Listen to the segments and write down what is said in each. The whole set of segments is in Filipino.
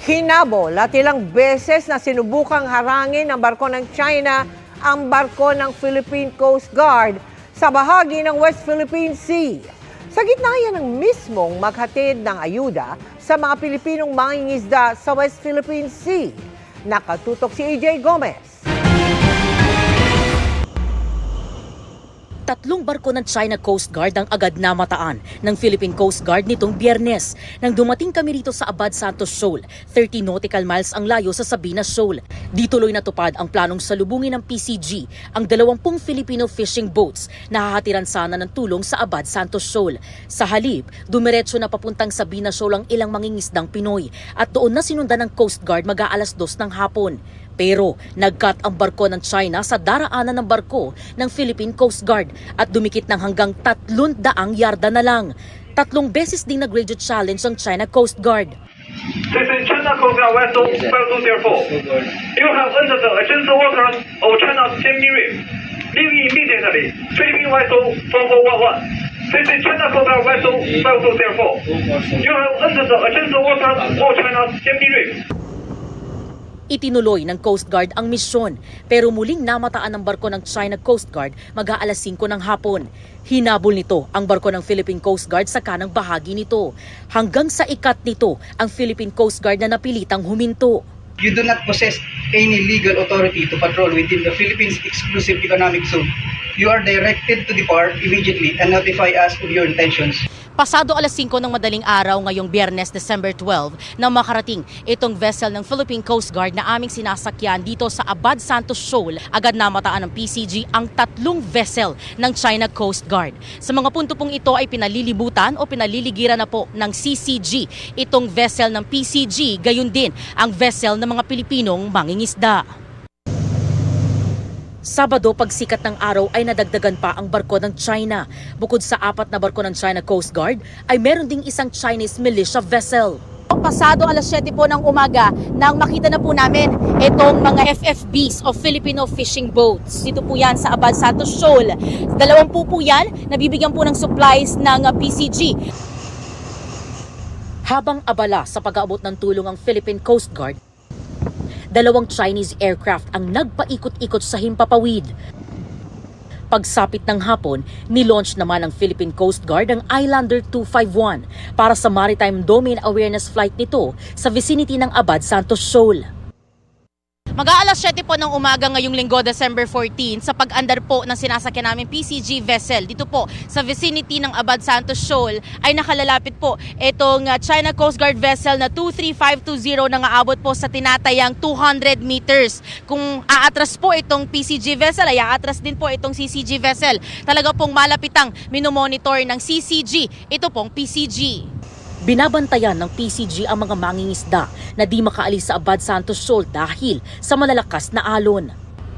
Hinabol at ilang beses na sinubukang harangin ng barko ng China ang barko ng Philippine Coast Guard sa bahagi ng West Philippine Sea. Sa gitna yan ng mismong maghatid ng ayuda sa mga Pilipinong mangingisda sa West Philippine Sea. Nakatutok si EJ Gomez. Tatlong barko ng China Coast Guard ang agad namataan ng Philippine Coast Guard nitong Biyernes nang dumating kami rito sa Abad Santos Shoal. 30 nautical miles ang layo sa Sabina Shoal. Di tuloy natupad ang planong salubungin ng PCG ang 20 Filipino fishing boats na hahatiran sana ng tulong sa Abad Santos Shoal. Sa halip, dumiretso na papuntang Sabina Shoal ang ilang mangingisdang Pinoy at doon na sinundan ng Coast Guard mag-aalas 2 ng hapon. Pero nag-cut ang barko ng China sa daraanan ng barko ng Philippine Coast Guard at dumikit ng hanggang 300 yarda na lang. 3 beses ding nag-radio challenge ang China Coast Guard. This is China Coast Guard vessel 5204. You have entered the adjacent waters of China's Tianmin Reef. Leave immediately. Philippine vessel 4411. This is China Coast Guard vessel 5204. You have entered the adjacent waters of China's Tianmin Reef. Itinuloy ng Coast Guard ang misyon pero muling namataan ng barko ng China Coast Guard mag-aalas 5 ng hapon. Hinabol nito ang barko ng Philippine Coast Guard sa kanang bahagi nito. Hanggang sa ikat nito ang Philippine Coast Guard na napilitang huminto. You do not possess any legal authority to patrol within the Philippines Exclusive Economic Zone. You are directed to depart immediately and notify us of your intentions. Pasado alas 5 ng madaling araw ngayong Biyernes, December 12, na makarating itong vessel ng Philippine Coast Guard na aming sinasakyan dito sa Abad Santos Shoal. Agad namataan ng PCG ang 3 vessel ng China Coast Guard. Sa mga punto pong ito ay pinalilibutan o pinaliligiran na po ng CCG itong vessel ng PCG, gayon din ang vessel ng mga Pilipinong mangingisda. Sabado, pagsikat ng araw ay nadagdagan pa ang barko ng China. Bukod sa 4 na barko ng China Coast Guard, ay meron ding isang Chinese militia vessel. Pasado alas 7 po ng umaga nang makita na po namin itong mga FFBs o Filipino fishing boats. Dito po yan sa Abad Santos Shoal. 20 po yan, nabibigyan po ng supplies ng PCG. Habang abala sa pag-aabot ng tulong ang Philippine Coast Guard, 2 Chinese aircraft ang nagpaikot-ikot sa himpapawid. Pagsapit ng hapon, nilaunch naman ng Philippine Coast Guard ang Islander 251 para sa Maritime Domain Awareness Flight nito sa vicinity ng Abad Santos Shoal. Mag-aalas 7 po ng umaga ngayong linggo, December 14, sa pag-andar po ng sinasakyan namin PCG vessel dito po sa vicinity ng Abad Santos Shoal ay nakalalapit po itong China Coast Guard vessel na 23520 na aabot po sa tinatayang 200 meters. Kung aatras po itong PCG vessel ay aatras din po itong CCG vessel. Talaga pong malapitang minomonitor ng CCG ito pong PCG. Binabantayan ng PCG ang mga mangingisda na di makaalis sa Abad Santos Shoal dahil sa malalakas na alon.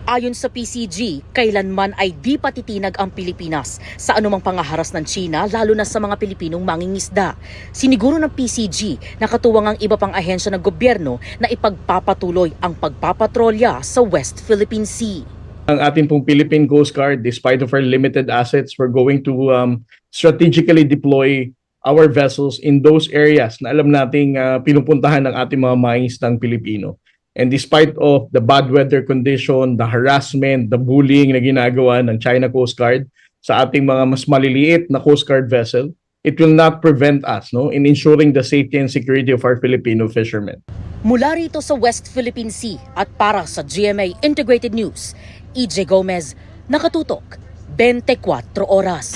Ayon sa PCG, kailanman ay di patitinag ang Pilipinas sa anumang pangaharas ng China, lalo na sa mga Pilipinong mangingisda. Siniguro ng PCG na katuwang ang iba pang ahensya ng gobyerno na ipagpapatuloy ang pagpapatrolya sa West Philippine Sea. Ang ating pong Philippine Coast Guard, despite of our limited assets, we're going to strategically deploy our vessels in those areas na alam nating pinupuntahan ng ating mga mangingisdang Pilipino. And despite of the bad weather condition, the harassment, the bullying na ginagawa ng China Coast Guard sa ating mga mas maliliit na Coast Guard vessel, it will not prevent us in ensuring the safety and security of our Filipino fishermen. Mula rito sa West Philippine Sea at para sa GMA Integrated News, EJ Gomez, nakatutok 24 oras.